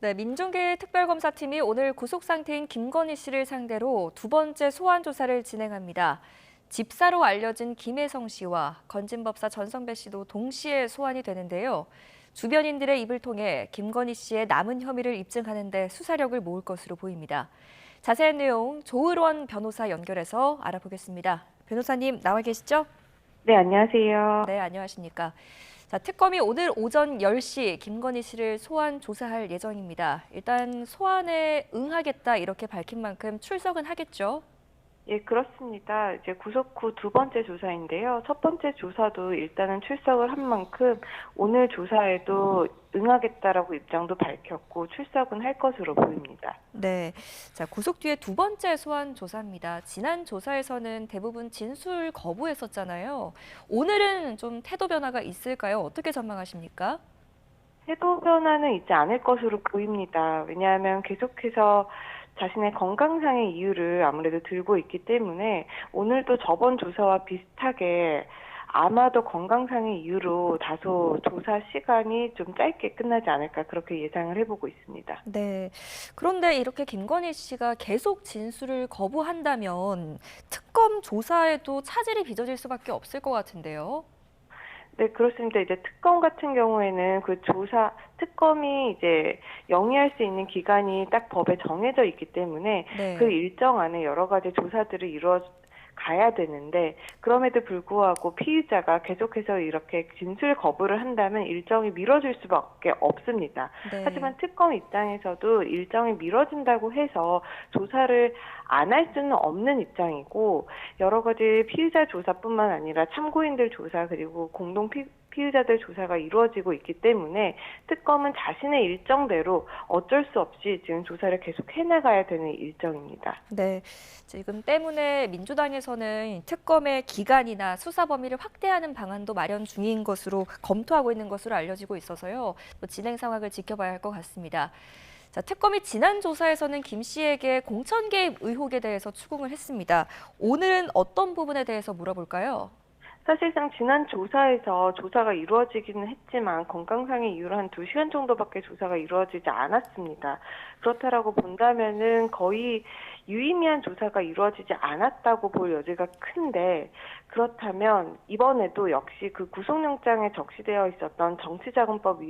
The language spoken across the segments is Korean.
네, 민중기 특별검사팀이 오늘 구속 상태인 김건희 씨를 상대로 두 번째 소환 조사를 진행합니다. 집사로 알려진 김혜성 씨와 건진법사 전성배 씨도 동시에 소환이 되는데요. 주변인들의 입을 통해 김건희 씨의 남은 혐의를 입증하는 데 수사력을 모을 것으로 보입니다. 자세한 내용 조을원 변호사 연결해서 알아보겠습니다. 변호사님 나와 계시죠? 네, 안녕하세요. 네, 안녕하십니까. 자, 특검이 오늘 오전 10시 김건희 씨를 소환 조사할 예정입니다. 일단 소환에 응하겠다 이렇게 밝힌 만큼 출석은 하겠죠? 예, 그렇습니다. 이제 구속 후 두 번째 조사인데요. 첫 번째 조사도 일단은 출석을 한 만큼 오늘 조사에도 응하겠다라고 입장도 밝혔고 출석은 할 것으로 보입니다. 네. 자, 구속 뒤에 두 번째 소환 조사입니다. 지난 조사에서는 대부분 진술 거부했었잖아요. 오늘은 좀 태도 변화가 있을까요? 어떻게 전망하십니까? 태도 변화는 있지 않을 것으로 보입니다. 왜냐하면 계속해서 자신의 건강상의 이유를 아무래도 들고 있기 때문에 오늘도 저번 조사와 비슷하게 아마도 건강상의 이유로 다소 조사 시간이 좀 짧게 끝나지 않을까 그렇게 예상을 해보고 있습니다. 네. 그런데 이렇게 김건희 씨가 계속 진술을 거부한다면 특검 조사에도 차질이 빚어질 수밖에 없을 것 같은데요. 네, 그렇습니다. 이제 특검 같은 경우에는 그 특검이 이제 영위할 수 있는 기간이 딱 법에 정해져 있기 때문에 네. 그 일정 안에 여러 가지 조사들을 가야 되는데 그럼에도 불구하고 피의자가 계속해서 이렇게 진술 거부를 한다면 일정이 미뤄질 수밖에 없습니다. 네. 하지만 특검 입장에서도 일정이 미뤄진다고 해서 조사를 안 할 수는 없는 입장이고 여러 가지 피의자 조사뿐만 아니라 참고인들 조사 그리고 피의자들 조사가 이루어지고 있기 때문에 특검은 자신의 일정대로 어쩔 수 없이 지금 조사를 계속 해나가야 되는 일정입니다. 네. 지금 때문에 민주당에서는 특검의 기간이나 수사 범위를 확대하는 방안도 마련 중인 것으로 검토하고 있는 것으로 알려지고 있어서요. 진행 상황을 지켜봐야 할 것 같습니다. 자, 특검이 지난 조사에서는 김 씨에게 공천 개입 의혹에 대해서 추궁을 했습니다. 오늘은 어떤 부분에 대해서 물어볼까요? 사실상 지난 조사에서 조사가 이루어지기는 했지만 건강상의 이유로 한 2시간 정도밖에 조사가 이루어지지 않았습니다. 그렇다라고 본다면은 거의 유의미한 조사가 이루어지지 않았다고 볼 여지가 큰데 그렇다면 이번에도 역시 그 구속영장에 적시되어 있었던 정치자금법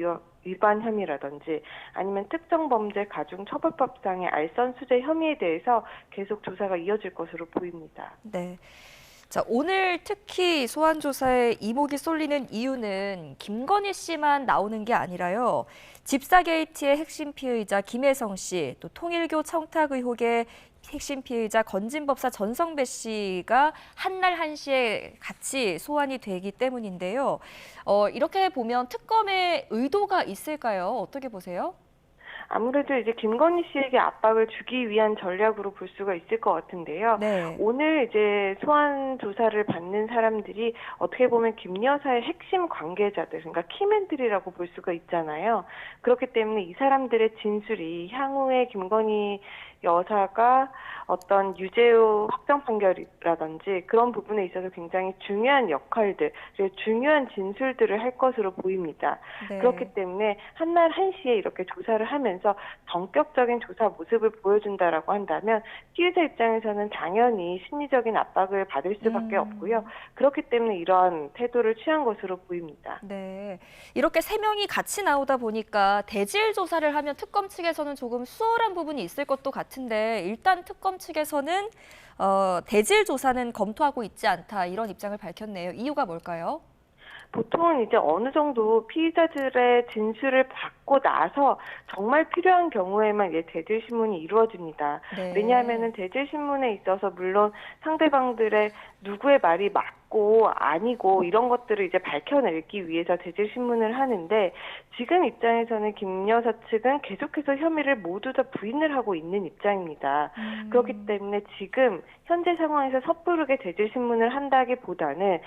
위반 혐의라든지 아니면 특정범죄 가중처벌법상의 알선수재 혐의에 대해서 계속 조사가 이어질 것으로 보입니다. 네. 자, 오늘 특히 소환 조사에 이목이 쏠리는 이유는 김건희 씨만 나오는 게 아니라요. 집사 게이트의 핵심 피의자 김혜성 씨, 또 통일교 청탁 의혹의 핵심 피의자 건진법사 전성배 씨가 한날 한시에 같이 소환이 되기 때문인데요. 이렇게 보면 특검의 의도가 있을까요? 어떻게 보세요? 아무래도 이제 김건희 씨에게 압박을 주기 위한 전략으로 볼 수가 있을 것 같은데요. 네. 오늘 이제 소환 조사를 받는 사람들이 어떻게 보면 김 여사의 핵심 관계자들, 그러니까 키맨들이라고 볼 수가 있잖아요. 그렇기 때문에 이 사람들의 진술이 향후에 김건희 여사가 어떤 유죄의 확정 판결이라든지 그런 부분에 있어서 굉장히 중요한 역할들, 그리고 중요한 진술들을 할 것으로 보입니다. 네. 그렇기 때문에 한날 한시에 이렇게 조사를 하면서 전격적인 조사 모습을 보여준다라고 한다면 피의자 입장에서는 당연히 심리적인 압박을 받을 수밖에 없고요. 그렇기 때문에 이러한 태도를 취한 것으로 보입니다. 네, 이렇게 세 명이 같이 나오다 보니까 대질 조사를 하면 특검 측에서는 조금 수월한 부분이 있을 것도 같은데 일단 특검 측에서는 대질 조사는 검토하고 있지 않다 이런 입장을 밝혔네요. 이유가 뭘까요? 보통은 이제 어느 정도 피의자들의 진술을 받고 나서 정말 필요한 경우에만 이제 대질 신문이 이루어집니다. 네. 왜냐하면은 대질 신문에 있어서 물론 상대방들의 누구의 말이 맞고 아니고 이런 것들을 이제 밝혀내기 위해서 대질 신문을 하는데 지금 입장에서는 김 여사 측은 계속해서 혐의를 모두 다 부인을 하고 있는 입장입니다. 그렇기 때문에 지금 현재 상황에서 섣부르게 대질 신문을 한다기보다는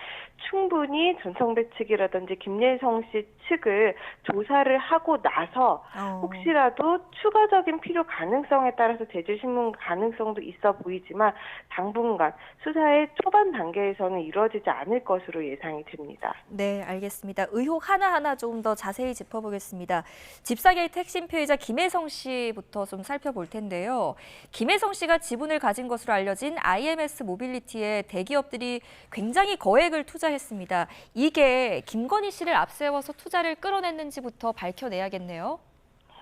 충분히 전성배 측이라든지 김예성 씨 측을 조사를 하고 나서 혹시라도 추가적인 필요 가능성에 따라서 대질 신문 가능성도 있어 보이지만 당분간 수사의 초반 단계에서는 이루어지지 이루어지지 않을 것으로 예상이 됩니다. 네, 알겠습니다. 의혹 하나하나 좀 더 자세히 짚어보겠습니다. 집사게이트 핵심 피해자 김혜성 씨부터 좀 살펴볼 텐데요. 김혜성 씨가 지분을 가진 것으로 알려진 IMS 모빌리티에 대기업들이 굉장히 거액을 투자했습니다. 이게 김건희 씨를 앞세워서 투자를 끌어냈는지부터 밝혀내야겠네요.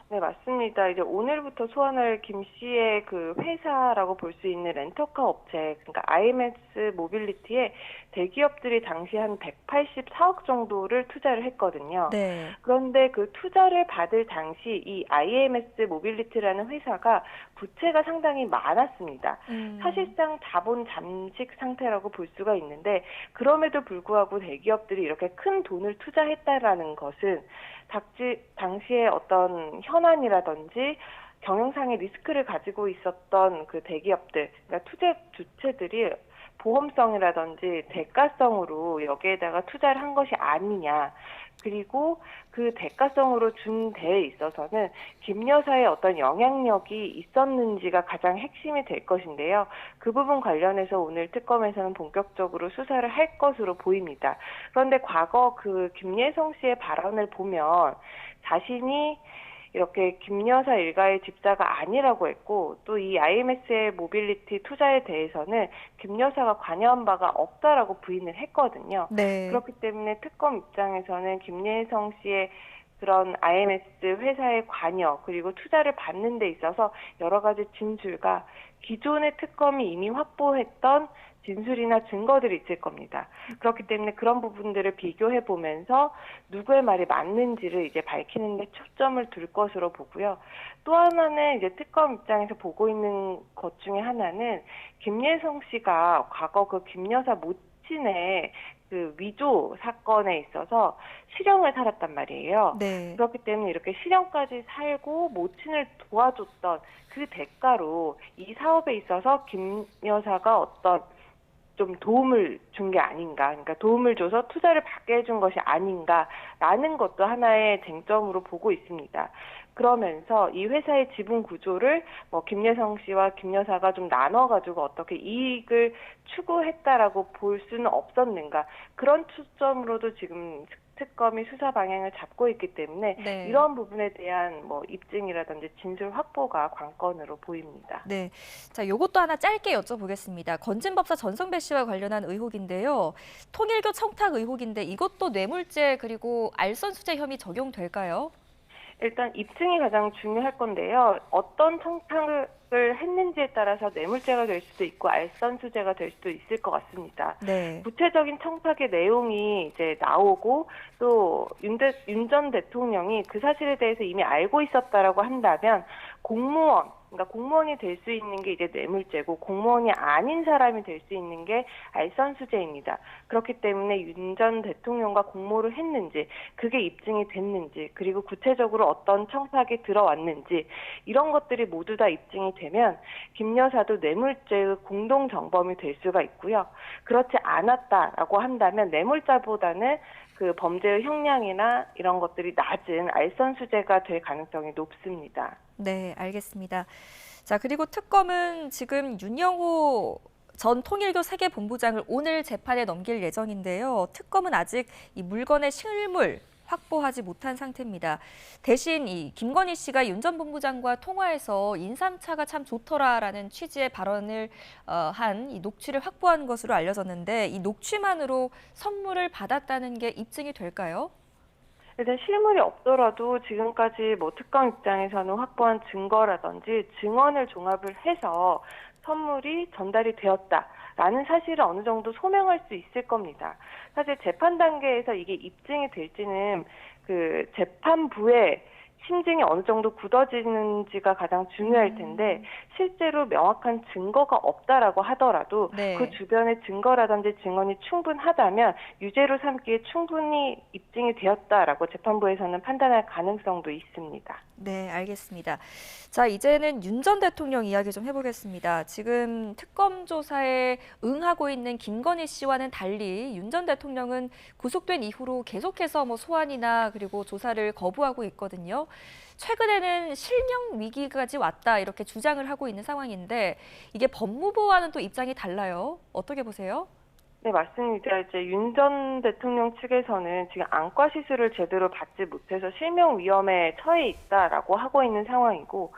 네, 맞습니다. 이제 오늘부터 소환할 김 씨의 그 회사라고 볼 수 있는 렌터카 업체, 그러니까 IMS 모빌리티에 대기업들이 당시 한 184억 정도를 투자를 했거든요. 네. 그런데 그 투자를 받을 당시 이 IMS 모빌리티라는 회사가 부채가 상당히 많았습니다. 사실상 자본 잠식 상태라고 볼 수가 있는데 그럼에도 불구하고 대기업들이 이렇게 큰 돈을 투자했다라는 것은 당시에 어떤 현안이라든지 경영상의 리스크를 가지고 있었던 그 대기업들, 그러니까 투자 주체들이 보험성이라든지 대가성으로 여기에다가 투자를 한 것이 아니냐. 그리고 그 대가성으로 준 데에 있어서는 김 여사의 어떤 영향력이 있었는지가 가장 핵심이 될 것인데요. 그 부분 관련해서 오늘 특검에서는 본격적으로 수사를 할 것으로 보입니다. 그런데 과거 그 김예성 씨의 발언을 보면 자신이 이렇게 김 여사 일가의 집사가 아니라고 했고 또 이 IMS의 모빌리티 투자에 대해서는 김 여사가 관여한 바가 없다라고 부인을 했거든요. 네. 그렇기 때문에 특검 입장에서는 김예성 씨의 그런 IMS 회사의 관여 그리고 투자를 받는 데 있어서 여러 가지 진술과 기존의 특검이 이미 확보했던 진술이나 증거들이 있을 겁니다. 그렇기 때문에 그런 부분들을 비교해 보면서 누구의 말이 맞는지를 이제 밝히는 데 초점을 둘 것으로 보고요. 또 하나는 이제 특검 입장에서 보고 있는 것 중에 하나는 김예성 씨가 과거 그 김 여사 모친의 그 위조 사건에 있어서 실형을 살았단 말이에요. 네. 그렇기 때문에 이렇게 실형까지 살고 모친을 도와줬던 그 대가로 이 사업에 있어서 김 여사가 어떤 좀 도움을 준 게 아닌가, 그러니까 도움을 줘서 투자를 받게 해준 것이 아닌가라는 것도 하나의 쟁점으로 보고 있습니다. 그러면서 이 회사의 지분 구조를 뭐 김예성 씨와 김 여사가 좀 나눠가지고 어떻게 이익을 추구했다라고 볼 수는 없었는가, 그런 초점으로도 지금 특검이 수사 방향을 잡고 있기 때문에 네. 이런 부분에 대한 뭐 입증이라든지 진술 확보가 관건으로 보입니다. 네. 자, 요것도 하나 짧게 여쭤보겠습니다. 건진법사 전성배 씨와 관련한 의혹인데요. 통일교 청탁 의혹인데 이것도 뇌물죄 그리고 알선수재 혐의 적용될까요? 일단 입증이 가장 중요할 건데요. 어떤 청탁을 했는지에 따라서 뇌물죄가 될 수도 있고 알선수재가 될 수도 있을 것 같습니다. 네. 구체적인 청탁의 내용이 이제 나오고 또 윤 전 대통령이 그 사실에 대해서 이미 알고 있었다라고 한다면 공무원, 그러니까 공무원이 될 수 있는 게 이제 뇌물죄고 공무원이 아닌 사람이 될 수 있는 게 알선수재입니다. 그렇기 때문에 윤 전 대통령과 공모를 했는지, 그게 입증이 됐는지, 그리고 구체적으로 어떤 청탁이 들어왔는지 이런 것들이 모두 다 입증이 되면 김 여사도 뇌물죄의 공동정범이 될 수가 있고요. 그렇지 않았다라고 한다면 뇌물죄보다는 그 범죄의 형량이나 이런 것들이 낮은 알선수재가 될 가능성이 높습니다. 네, 알겠습니다. 자, 그리고 특검은 지금 윤영호 전 통일교 세계본부장을 오늘 재판에 넘길 예정인데요. 특검은 아직 이 물건의 실물 확보하지 못한 상태입니다. 대신 이 김건희 씨가 윤 전 본부장과 통화해서 인삼차가 참 좋더라라는 취지의 발언을 한 이 녹취를 확보한 것으로 알려졌는데 이 녹취만으로 선물을 받았다는 게 입증이 될까요? 일단 실물이 없더라도 지금까지 뭐 특검 입장에서는 확보한 증거라든지 증언을 종합을 해서 선물이 전달이 되었다라는 사실을 어느 정도 소명할 수 있을 겁니다. 사실 재판 단계에서 이게 입증이 될지는 그 재판부의 심증이 어느 정도 굳어지는지가 가장 중요할 텐데 실제로 명확한 증거가 없다라고 하더라도 네. 그 주변의 증거라든지 증언이 충분하다면 유죄로 삼기에 충분히 입증이 되었다라고 재판부에서는 판단할 가능성도 있습니다. 네, 알겠습니다. 자, 이제는 윤 전 대통령 이야기 좀 해보겠습니다. 지금 특검 조사에 응하고 있는 김건희 씨와는 달리 윤 전 대통령은 구속된 이후로 계속해서 뭐 소환이나 그리고 조사를 거부하고 있거든요. 최근에는 실명 위기까지 왔다 이렇게 주장을 하고 있는 상황인데 이게 법무부와는 또 입장이 달라요. 어떻게 보세요? 네, 맞습니다. 이제 윤 전 대통령 측에서는 지금 안과 시술을 제대로 받지 못해서 실명 위험에 처해 있다라고 하고 있는 상황이고,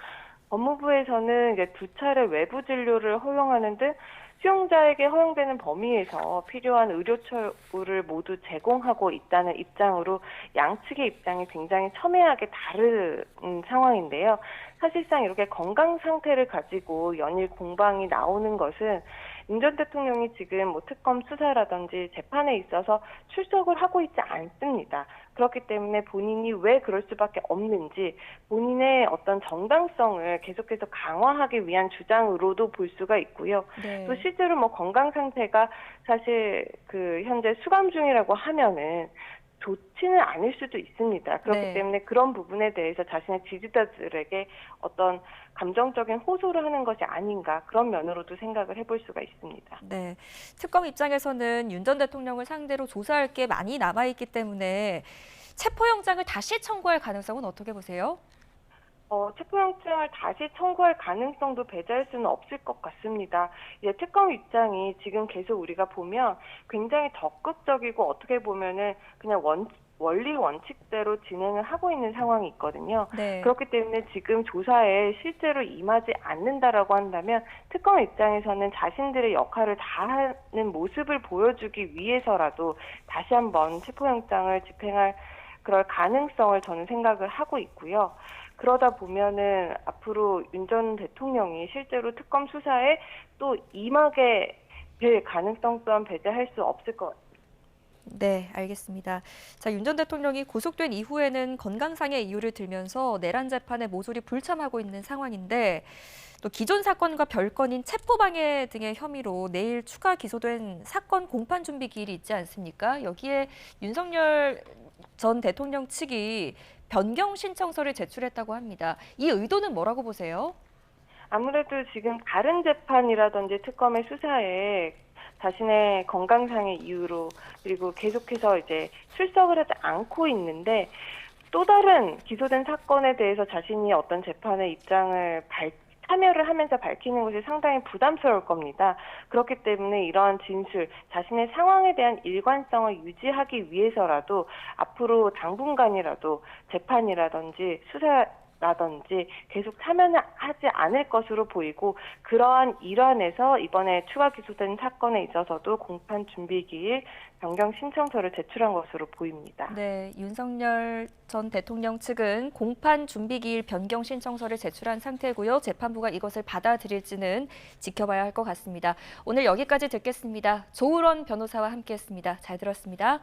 법무부에서는 이제 두 차례 외부 진료를 허용하는 등 수용자에게 허용되는 범위에서 필요한 의료 처우를 모두 제공하고 있다는 입장으로 양측의 입장이 굉장히 첨예하게 다른 상황인데요. 사실상 이렇게 건강 상태를 가지고 연일 공방이 나오는 것은 윤 전 대통령이 지금 뭐 특검 수사라든지 재판에 있어서 출석을 하고 있지 않습니다. 그렇기 때문에 본인이 왜 그럴 수밖에 없는지 본인의 어떤 정당성을 계속해서 강화하기 위한 주장으로도 볼 수가 있고요. 네. 또 실제로 뭐 건강 상태가 사실 현재 수감 중이라고 하면은 좋지는 않을 수도 있습니다. 그렇기 네. 때문에 그런 부분에 대해서 자신의 지지자들에게 어떤 감정적인 호소를 하는 것이 아닌가, 그런 면으로도 생각을 해볼 수가 있습니다. 네. 특검 입장에서는 윤 전 대통령을 상대로 조사할 게 많이 남아있기 때문에 체포영장을 다시 청구할 가능성은 어떻게 보세요? 체포영장을 다시 청구할 가능성도 배제할 수는 없을 것 같습니다. 이제 특검 입장이 지금 계속 우리가 보면 굉장히 적극적이고 어떻게 보면은 그냥 원리 원칙대로 진행을 하고 있는 상황이 있거든요. 네. 그렇기 때문에 지금 조사에 실제로 임하지 않는다라고 한다면 특검 입장에서는 자신들의 역할을 다하는 모습을 보여주기 위해서라도 다시 한번 체포영장을 집행할 그럴 가능성을 저는 생각을 하고 있고요. 그러다 보면은 앞으로 윤 전 대통령이 실제로 특검 수사에 또 임하게 될 가능성 또한 배제할 수 없을 것 같습니다. 네, 알겠습니다. 자, 윤 전 대통령이 구속된 이후에는 건강상의 이유를 들면서 내란 재판에 모조리 불참하고 있는 상황인데 또 기존 사건과 별건인 체포방해 등의 혐의로 내일 추가 기소된 사건 공판 준비 기일이 있지 않습니까? 여기에 윤석열 전 대통령 측이 변경 신청서를 제출했다고 합니다. 이 의도는 뭐라고 보세요? 아무래도 지금 다른 재판이라든지 특검의 수사에 자신의 건강상의 이유로 그리고 계속해서 이제 출석을 하지 않고 있는데 또 다른 기소된 사건에 대해서 자신이 어떤 재판의 입장을 참여를 하면서 밝히는 것이 상당히 부담스러울 겁니다. 그렇기 때문에 이러한 진술, 자신의 상황에 대한 일관성을 유지하기 위해서라도 앞으로 당분간이라도 재판이라든지 수사라든지 계속 참여는 하지 않을 것으로 보이고 그러한 일환에서 이번에 추가 기소된 사건에 있어서도 공판 준비기일 변경 신청서를 제출한 것으로 보입니다. 네, 윤석열 전 대통령 측은 공판 준비기일 변경 신청서를 제출한 상태고요. 재판부가 이것을 받아들일지는 지켜봐야 할 것 같습니다. 오늘 여기까지 듣겠습니다. 조으론 변호사와 함께했습니다. 잘 들었습니다.